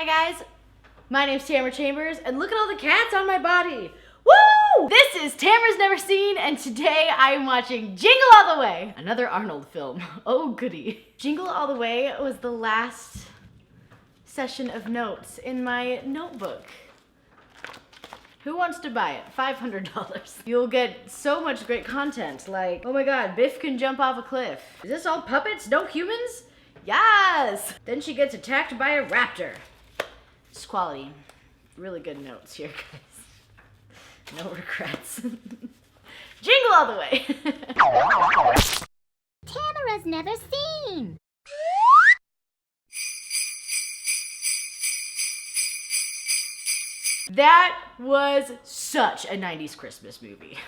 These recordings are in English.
Hi guys, my name's Tamara Chambers, and look at all the cats on my body. Woo! This is Tamara's Never Seen, and today I am watching Jingle All the Way, another Arnold film. Oh goody. Jingle All the Way was the last session of notes in my notebook. Who wants to buy it? $500. You'll get so much great content, like, oh my god, Biff can jump off a cliff. Is this all puppets, no humans? Yes! Then she gets attacked by a raptor. It's quality. Really good notes here, guys. No regrets. Jingle all the way! Tamara's Never Seen. That was such a 90s Christmas movie.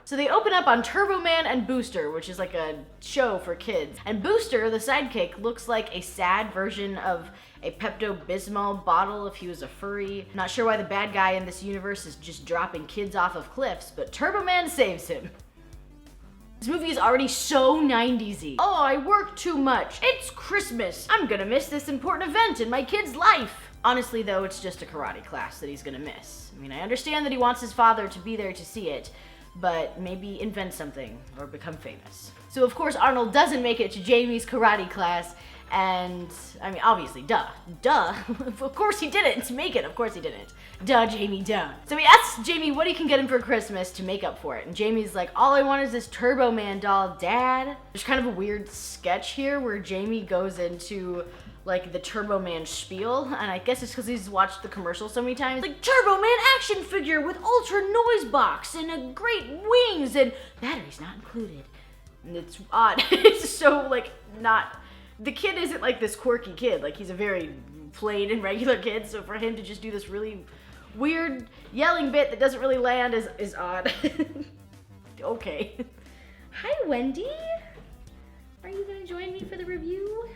So they open up on Turbo Man and Booster, which is like a show for kids. And Booster, the sidekick, looks like a sad version of a Pepto-Bismol bottle if he was a furry. Not sure why the bad guy in this universe is just dropping kids off of cliffs, but Turbo Man saves him. This movie is already so 90s-y. Oh, I work too much. It's Christmas. I'm gonna miss this important event in my kid's life. Honestly, though, it's just a karate class that he's gonna miss. I mean, I understand that he wants his father to be there to see it, but maybe invent something or become famous. So of course Arnold doesn't make it to Jamie's karate class, and I mean, obviously, duh. Of course he didn't make it, of course he didn't. Duh, Jamie, duh. So he asks Jamie what he can get him for Christmas to make up for it, and Jamie's like, all I want is this Turbo Man doll, Dad. There's kind of a weird sketch here where Jamie goes into like the Turbo Man spiel, and I guess it's because he's watched the commercial so many times. Like, Turbo Man action figure with ultra noise box and a great wings and batteries not included. And it's odd. It's so like not, the kid isn't like this quirky kid, like he's a very plain and regular kid, so for him to just do this really weird yelling bit that doesn't really land is odd. Okay. Hi, Wendy. Are you gonna join me for the review?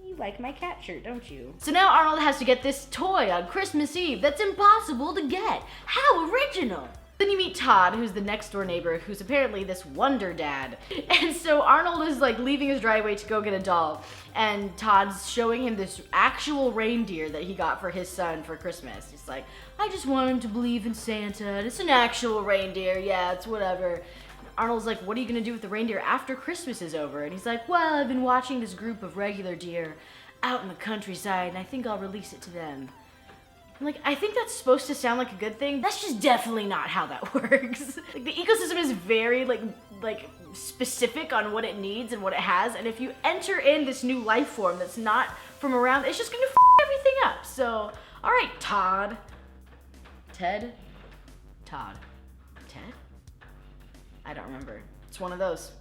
You like my cat shirt, don't you? So now Arnold has to get this toy on Christmas Eve that's impossible to get. How original! Then you meet Todd, who's the next door neighbor, who's apparently this wonder dad. And so Arnold is like leaving his driveway to go get a doll, and Todd's showing him this actual reindeer that he got for his son for Christmas. He's like, I just want him to believe in Santa, and it's an actual reindeer, yeah, it's whatever. Arnold's like, what are you gonna do with the reindeer after Christmas is over? And he's like, well, I've been watching this group of regular deer out in the countryside, and I think I'll release it to them. I'm like, I think that's supposed to sound like a good thing. That's just definitely not how that works. Like, the ecosystem is very like specific on what it needs and what it has, and if you enter in this new life form that's not from around, it's just gonna f everything up. So, all right, Todd. Ted? Todd. Ted? I don't remember. It's one of those.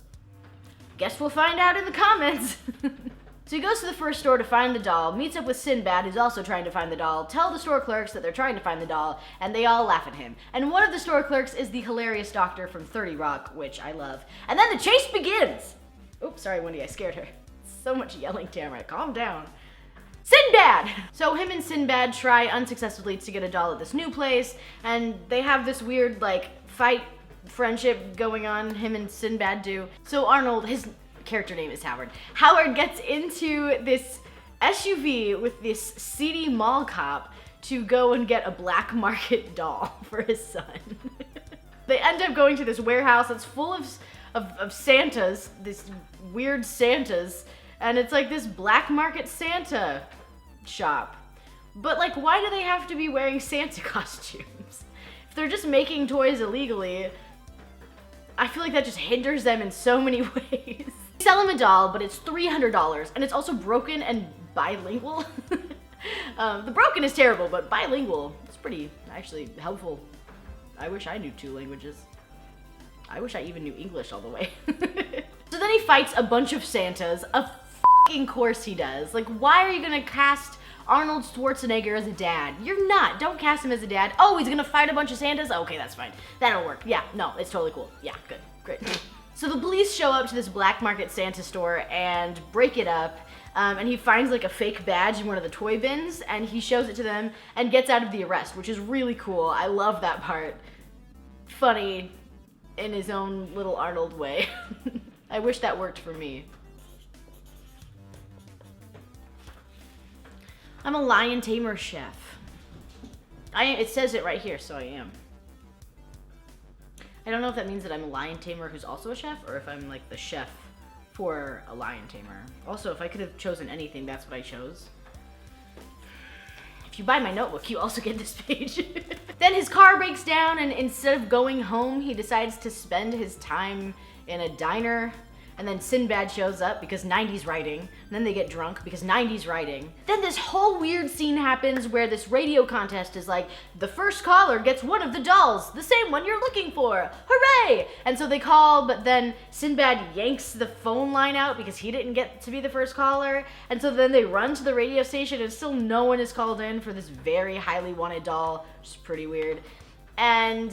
Guess we'll find out in the comments. So he goes to the first store to find the doll, meets up with Sinbad, who's also trying to find the doll, tell the store clerks that they're trying to find the doll, and they all laugh at him. And one of the store clerks is the hilarious doctor from 30 Rock, which I love. And then the chase begins! Oops, sorry, Wendy, I scared her. So much yelling, Tamara, calm down. Sinbad! So him and Sinbad try unsuccessfully to get a doll at this new place, and they have this weird, like, fight friendship going on, him and Sinbad do. So Arnold, his character name is Howard. Howard gets into this SUV with this seedy mall cop to go and get a black market doll for his son. They end up going to this warehouse that's full of Santas, this weird Santas, and it's like this black market Santa shop. But like, why do they have to be wearing Santa costumes? If they're just making toys illegally, I feel like that just hinders them in so many ways. They sell him a doll, but it's $300, and it's also broken and bilingual. The broken is terrible, but bilingual, it's pretty actually helpful. I wish I knew 2 languages. I wish I even knew English all the way. So then he fights a bunch of Santas. Of f***ing course he does. Like, why are you gonna cast Arnold Schwarzenegger as a dad? You're not. Don't cast him as a dad. Oh, he's gonna fight a bunch of Santas? Okay, that's fine. That'll work. Yeah, no, it's totally cool. Yeah, good, great. So the police show up to this black market Santa store and break it up, and he finds like a fake badge in one of the toy bins, and he shows it to them and gets out of the arrest, which is really cool. I love that part. Funny in his own little Arnold way. I wish that worked for me. I'm a lion tamer chef. It says it right here, so I am. I don't know if that means that I'm a lion tamer who's also a chef, or if I'm like the chef for a lion tamer. Also, if I could have chosen anything, that's what I chose. If you buy my notebook, you also get this page. Then his car breaks down, and instead of going home, he decides to spend his time in a diner. And then Sinbad shows up because 90s writing. And then they get drunk because 90s writing. Then this whole weird scene happens where this radio contest is like, the first caller gets one of the dolls, the same one you're looking for. Hooray! And so they call, but then Sinbad yanks the phone line out because he didn't get to be the first caller. And so then they run to the radio station and still no one is called in for this very highly wanted doll, which is pretty weird. And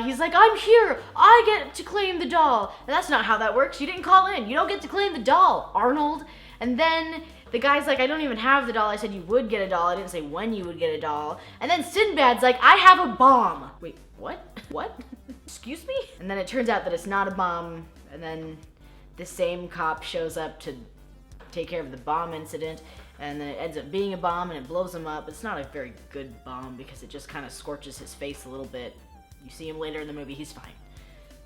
he's like, I'm here, I get to claim the doll. And that's not how that works. You didn't call in. You don't get to claim the doll, Arnold. And then the guy's like, I don't even have the doll. I said you would get a doll. I didn't say when you would get a doll. And then Sinbad's like, I have a bomb. Wait, what? What? Excuse me? And then it turns out that it's not a bomb. And then the same cop shows up to take care of the bomb incident. And then it ends up being a bomb and it blows him up. It's not a very good bomb because it just kind of scorches his face a little bit. You see him later in the movie, he's fine.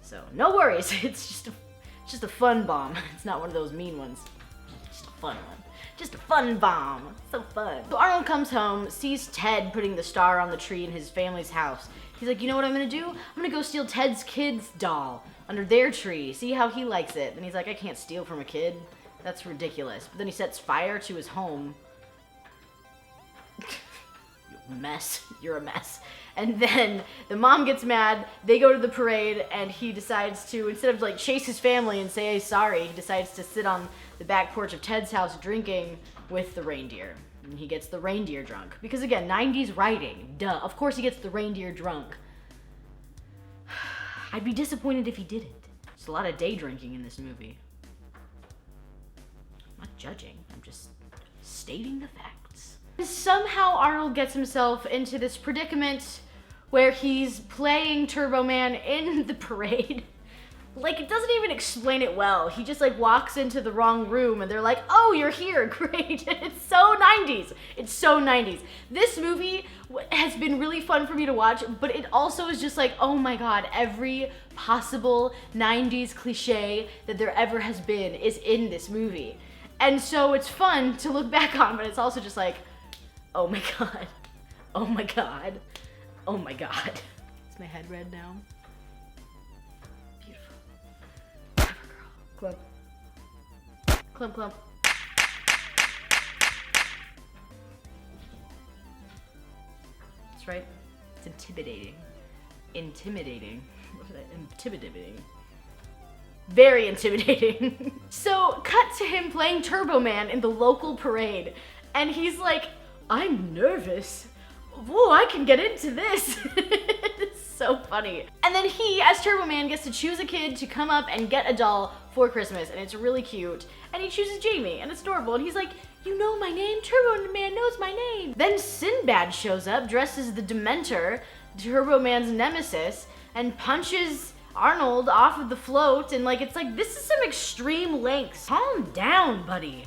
So no worries, it's just a fun bomb. It's not one of those mean ones. Just a fun one. Just a fun bomb. So fun. So Arnold comes home, sees Ted putting the star on the tree in his family's house. He's like, you know what I'm gonna do? I'm gonna go steal Ted's kid's doll under their tree, see how he likes it. And he's like, I can't steal from a kid. That's ridiculous. But then he sets fire to his home. Mess. You're a mess. And then the mom gets mad. They go to the parade, and he decides to, instead of like chase his family and say, hey, sorry, he decides to sit on the back porch of Ted's house drinking with the reindeer. And he gets the reindeer drunk. Because again, 90s writing. Duh. Of course he gets the reindeer drunk. I'd be disappointed if he didn't. There's a lot of day drinking in this movie. I'm not judging, I'm just stating the facts. Somehow Arnold gets himself into this predicament where he's playing Turbo Man in the parade. Like, it doesn't even explain it well. He just like walks into the wrong room and they're like, oh, you're here, great. It's so 90s. It's so 90s. This movie has been really fun for me to watch, but it also is just like, oh my God, every possible 90s cliche that there ever has been is in this movie. And so it's fun to look back on, but it's also just like, oh my God, oh my God, oh my God. Is my head red now? Beautiful. Clever girl. Clump. Clump, clump. That's right. It's intimidating. Intimidating. Intimidating. Very intimidating. So, cut to him playing Turbo Man in the local parade. And he's like, I'm nervous. Whoa, I can get into this. It's so funny. And then he, as Turbo Man, gets to choose a kid to come up and get a doll for Christmas. And it's really cute. And he chooses Jamie, and it's adorable. And he's like, you know my name? Turbo Man knows my name. Then Sinbad shows up, dressed as the Dementor, Turbo Man's nemesis, and punches Arnold off of the float, and like, it's like, this is some extreme lengths. Calm down, buddy.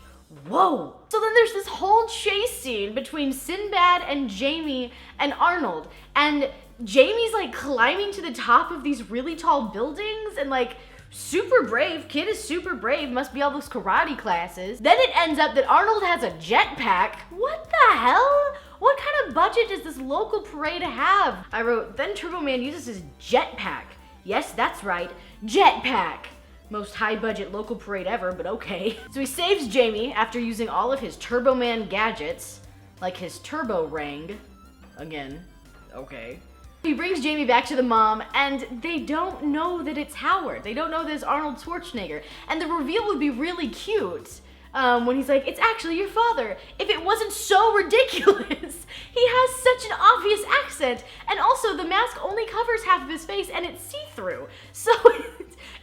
Whoa. So then there's this whole chase scene between Sinbad and Jamie and Arnold, and Jamie's like climbing to the top of these really tall buildings and like super brave. Kid is super brave, must be all those karate classes. Then it ends up that Arnold has a jetpack. What the hell? What kind of budget does this local parade have? I wrote, then Turbo Man uses his jetpack. Yes, that's right, Jetpack. Most high budget local parade ever, but okay. So he saves Jamie after using all of his Turbo Man gadgets, like his turbo ring. Again, okay. He brings Jamie back to the mom, and they don't know that it's Howard. They don't know that it's Arnold Schwarzenegger. And the reveal would be really cute. When he's like, it's actually your father. If it wasn't so ridiculous. He has such an obvious accent. And also the mask only covers half of his face and it's see-through. So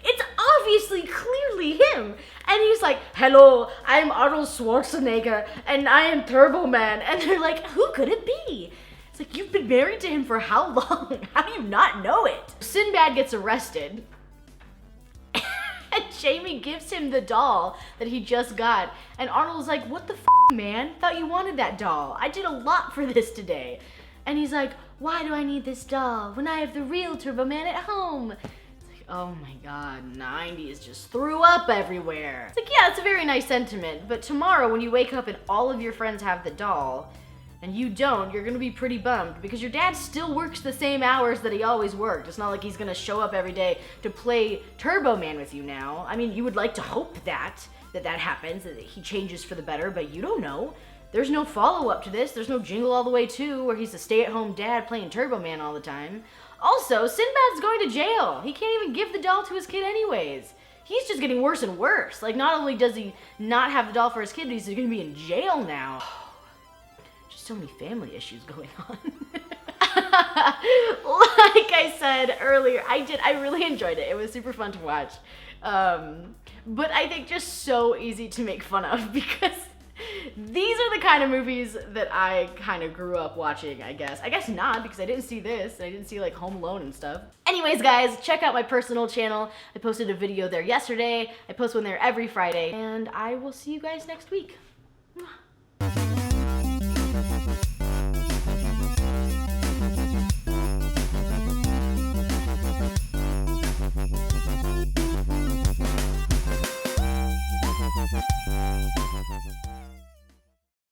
it's obviously clearly him. And he's like, hello, I'm Arnold Schwarzenegger and I am Turbo Man. And they're like, who could it be? It's like, you've been married to him for how long? How do you not know it? Sinbad gets arrested. And Jamie gives him the doll that he just got. And Arnold's like, what the f, man? Thought you wanted that doll. I did a lot for this today. And he's like, why do I need this doll when I have the real Turbo Man at home? It's like, oh my god, 90s just threw up everywhere. It's like, yeah, it's a very nice sentiment, but tomorrow when you wake up and all of your friends have the doll, and you don't, you're gonna be pretty bummed because your dad still works the same hours that he always worked. It's not like he's gonna show up every day to play Turbo Man with you now. I mean, you would like to hope that happens, that he changes for the better, but you don't know. There's no follow-up to this. There's no Jingle All the Way 2 where he's a stay-at-home dad playing Turbo Man all the time. Also, Sinbad's going to jail. He can't even give the doll to his kid anyways. He's just getting worse and worse. Like, not only does he not have the doll for his kid, but he's gonna be in jail now. Just so many family issues going on. Like I said earlier, I really enjoyed it. It was super fun to watch. But I think just so easy to make fun of because these are the kind of movies that I kind of grew up watching, I guess. I guess not, because I didn't see this. I didn't see like Home Alone and stuff. Anyways, guys, check out my personal channel. I posted a video there yesterday. I post one there every Friday. And I will see you guys next week.